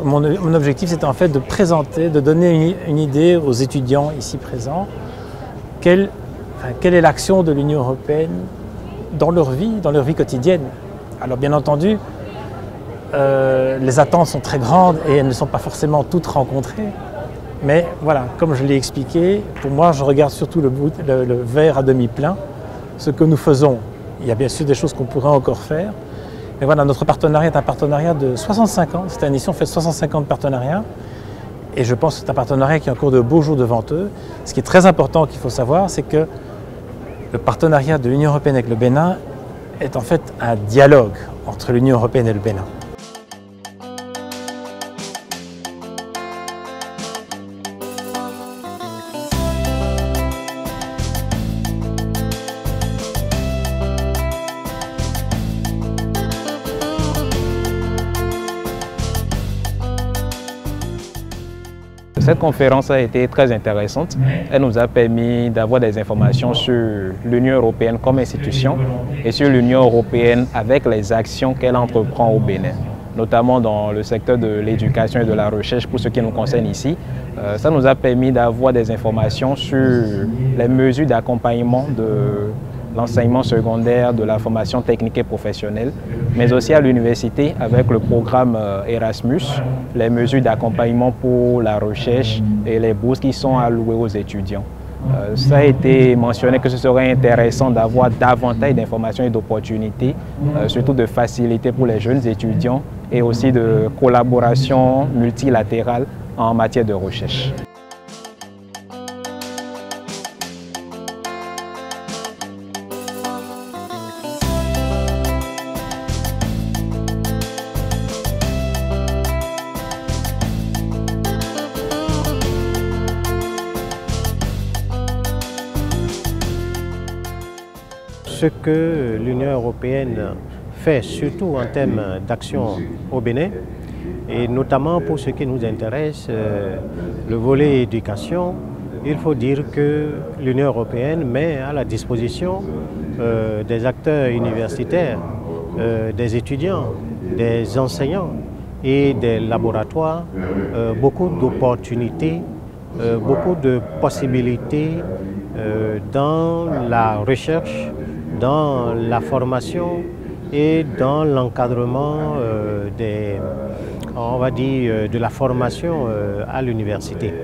mon objectif, c'était en fait de présenter, de donner une idée aux étudiants ici présents, quelle est l'action de l'Union européenne dans leur vie quotidienne. Alors bien entendu, les attentes sont très grandes et elles ne sont pas forcément toutes rencontrées. Mais voilà, comme je l'ai expliqué, pour moi, je regarde surtout le verre à demi plein, ce que nous faisons. Il y a bien sûr des choses qu'on pourrait encore faire. Mais voilà, notre partenariat est un partenariat de 65 ans. Cette année, on fait 65 ans de partenariat. Et je pense que c'est un partenariat qui a encore de beaux jours devant eux. Ce qui est très important qu'il faut savoir, c'est que le partenariat de l'Union européenne avec le Bénin est en fait un dialogue entre l'Union européenne et le Bénin. Cette conférence a été très intéressante. Elle nous a permis d'avoir des informations sur l'Union européenne comme institution et sur l'Union européenne avec les actions qu'elle entreprend au Bénin, notamment dans le secteur de l'éducation et de la recherche pour ce qui nous concerne ici. Ça nous a permis d'avoir des informations sur les mesures d'accompagnement de l'enseignement secondaire, de la formation technique et professionnelle, mais aussi à l'université avec le programme Erasmus, les mesures d'accompagnement pour la recherche et les bourses qui sont allouées aux étudiants. Ça a été mentionné que ce serait intéressant d'avoir davantage d'informations et d'opportunités, surtout de facilité pour les jeunes étudiants et aussi de collaboration multilatérale en matière de recherche. Ce que l'Union européenne fait, surtout en termes d'action au Bénin, et notamment pour ce qui nous intéresse, le volet éducation, il faut dire que l'Union européenne met à la disposition des acteurs universitaires, des étudiants, des enseignants et des laboratoires beaucoup d'opportunités, beaucoup de possibilités dans la recherche, dans la formation et dans l'encadrement de la formation à l'université.